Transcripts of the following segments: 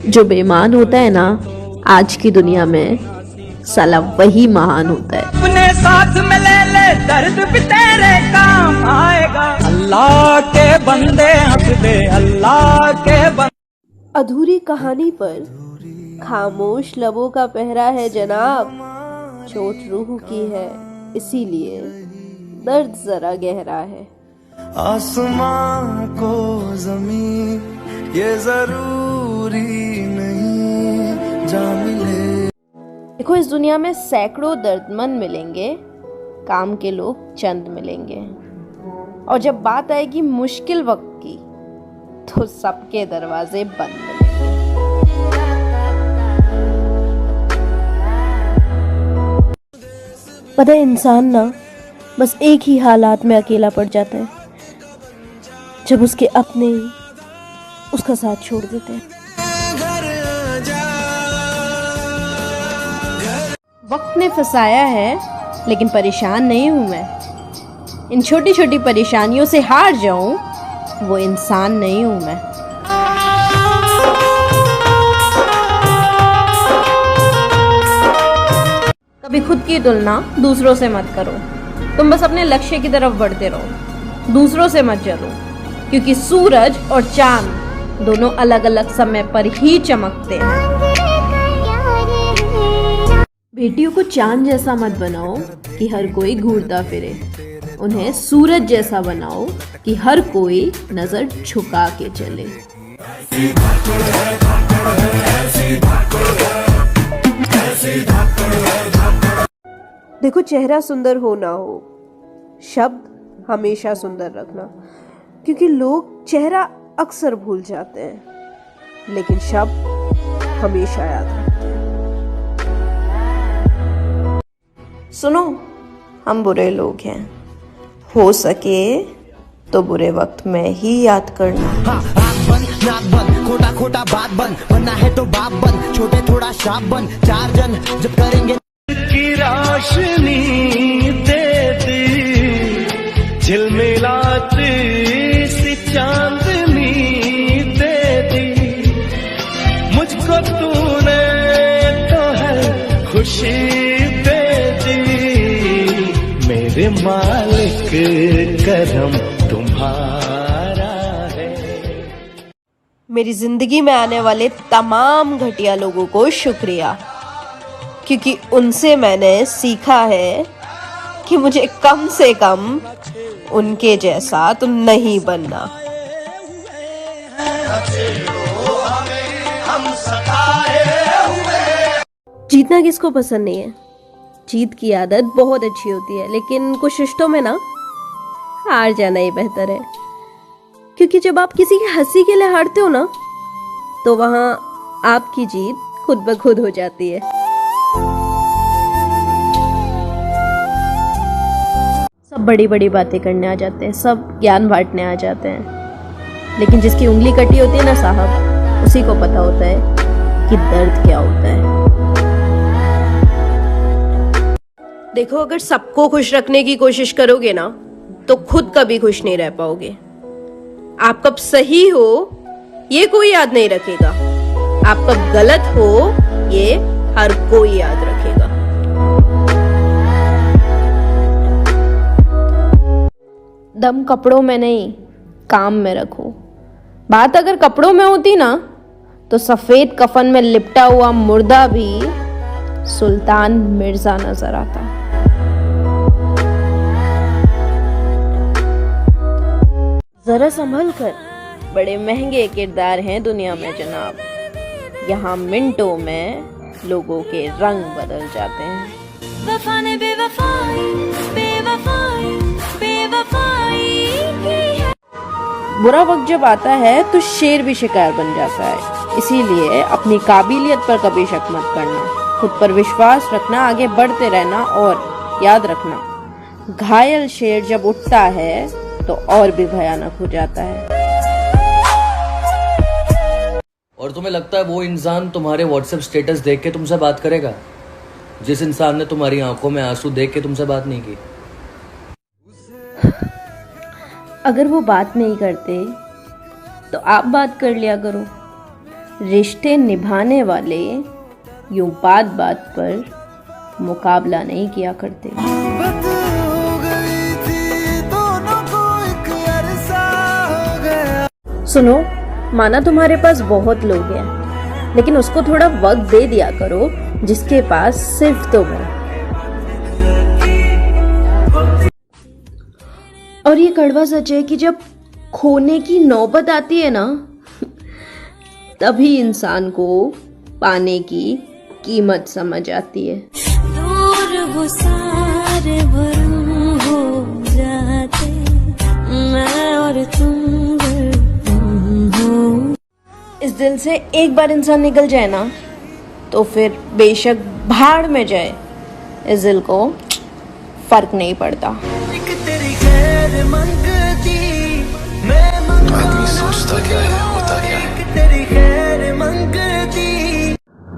जो बेईमान होता है ना आज की दुनिया में, साला वही महान होता है। अपने साथ में ले दर्द भी तेरे काम आएगा। अल्लाह के बंदे हंस दे, अल्लाह के बंदे। अधूरी कहानी पर खामोश लबों का पहरा है जनाब, चोट रूह की है इसीलिए दर्द जरा गहरा है। आसमां को जमीन ये जरूरी नहीं जा मिले। देखो, इस दुनिया में सैकड़ों दर्दमंद मिलेंगे, काम के लोग चंद मिलेंगे, और जब बात आएगी मुश्किल वक्त की तो सबके दरवाजे बंद मिलेंगे। पता है, इंसान ना बस एक ही हालात में अकेला पड़ जाता है, जब उसके अपने ही उसका साथ छोड़ देते हैं। वक्त ने फंसाया है लेकिन परेशान नहीं हूं मैं। इन छोटी छोटी परेशानियों से हार जाऊं वो इंसान नहीं हूं मैं। कभी खुद की तुलना दूसरों से मत करो, तुम बस अपने लक्ष्य की तरफ बढ़ते रहो, दूसरों से मत जलो, क्योंकि सूरज और चांद दोनों अलग अलग समय पर ही चमकते हैं। बेटियों को चांद जैसा मत बनाओ कि हर कोई घूरता फिरे, उन्हें सूरज जैसा बनाओ कि हर कोई नजर झुका के चले। देखो, चेहरा सुंदर हो ना हो, शब्द हमेशा सुंदर रखना, क्योंकि लोग चेहरा अक्सर भूल जाते हैं लेकिन शब्द हमेशा याद रखते हैं। सुनो, हम बुरे लोग हैं, हो सके तो बुरे वक्त में ही याद करना। नाक बन, खोटा खोटा बात बन, बनना है तो बाप बन, छोटे थोड़ा शाप बन, चार जन जब करेंगे की रोशनी देती झिलमिलाती सी चांदनी देती, मुझको तूने तो है खुशी देती, मेरे मालिक करम तुम्हारा है। मेरी जिंदगी में आने वाले तमाम घटिया लोगों को शुक्रिया, क्योंकि उनसे मैंने सीखा है कि मुझे कम से कम उनके जैसा तो नहीं बनना। जीतना किसको पसंद नहीं है? जीत की आदत बहुत अच्छी होती है, लेकिन कुछ रिश्तों में ना हार जाना ही बेहतर है, क्योंकि जब आप किसी की हंसी के लिए हारते हो ना तो वहां आपकी जीत खुद ब खुद हो जाती है। सब बड़ी बड़ी बातें करने आ जाते हैं, सब ज्ञान बांटने आ जाते हैं, लेकिन जिसकी उंगली कटी होती है ना साहब, उसी को पता होता है कि दर्द क्या होता है। देखो, अगर सबको खुश रखने की कोशिश करोगे ना तो खुद कभी खुश नहीं रह पाओगे। आप कब सही हो ये कोई याद नहीं रखेगा, आप कब गलत हो ये हर कोई याद रखेगा। दम कपड़ों में नहीं, काम में रखो। बात अगर कपड़ों में होती ना तो सफेद कफन में लिपटा हुआ मुर्दा भी सुल्तान मिर्जा नजर आता। जरा संभल कर, बड़े महंगे किरदार हैं दुनिया में जनाब, यहाँ मिनटों में लोगों के रंग बदल जाते हैं। वफा ने बेवफाई, बेवफाई, बेवफाई की है। बुरा वक्त जब आता है तो शेर भी शिकार बन जाता है, इसीलिए अपनी काबिलियत पर कभी शक मत करना, खुद पर विश्वास रखना, आगे बढ़ते रहना, और याद रखना घायल शेर जब उठता है तो और भी भयानक हो जाता है। और तुम्हें लगता है वो इंसान तुम्हारे व्हाट्सएप स्टेटस देख के तुमसे बात करेगा, जिस इंसान ने तुम्हारी आंखों में आंसू देख के तुमसे बात नहीं की? अगर वो बात नहीं करते तो आप बात कर लिया करो, रिश्ते निभाने वाले यूं बात बात पर मुकाबला नहीं किया करते। सुनो, माना तुम्हारे पास बहुत लोग हैं, लेकिन उसको थोड़ा वक्त दे दिया करो जिसके पास सिर्फ तुम हो। और ये कड़वा सच है कि जब खोने की नौबत आती है ना, तभी इंसान को पाने की कीमत समझ आती है। दूर वो सारे भरम हो जाते, मैं और तुम हो। इस दिल से एक बार इंसान निकल जाए ना, तो फिर बेशक भाड़ में जाए, इस दिल को फर्क नहीं पड़ता। आदमी सोचता क्या है, होता क्या है।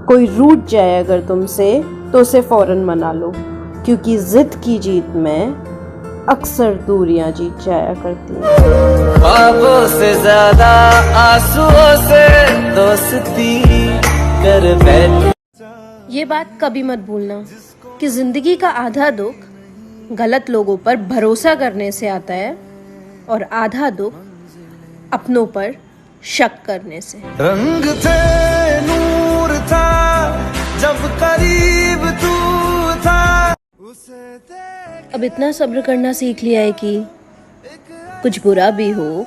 कोई रूठ जाए अगर तुमसे तो उसे फौरन मना लो, क्योंकि जिद की जीत में अक्सर दूरियां जीत जाया करती हैं। ख्वाबों से ज्यादा आंसुओं से दोस्ती कर बैठ। ये बात कभी मत भूलना कि जिंदगी का आधा दुख गलत लोगों पर भरोसा करने से आता है और आधा दुख अपनों पर शक करने से। रंग थे, नूर था, जब करीब तू था। अब इतना सब्र करना सीख लिया है कि कुछ बुरा भी हो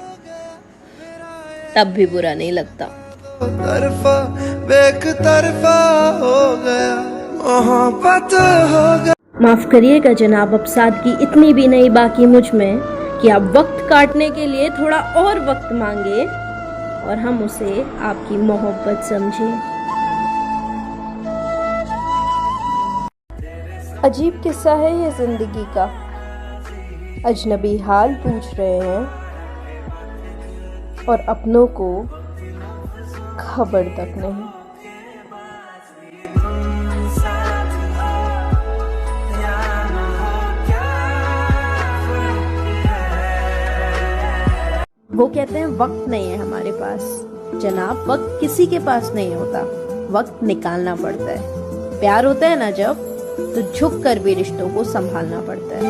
तब भी बुरा नहीं लगता। तरफा बेकतरफा हो गया, मोहब्बत हो गया। माफ करिएगा जनाब, अब सादगी इतनी भी नहीं बाकी मुझ में कि आप वक्त काटने के लिए थोड़ा और वक्त मांगे और हम उसे आपकी मोहब्बत समझें। अजीब किस्सा है ये जिंदगी का, अजनबी हाल पूछ रहे हैं और अपनों को खबर तक नहीं। वो कहते हैं वक्त नहीं है हमारे पास। जनाब, वक्त किसी के पास नहीं होता, वक्त निकालना पड़ता है। प्यार होता है ना जब, तो झुक कर भी रिश्तों को संभालना पड़ता है।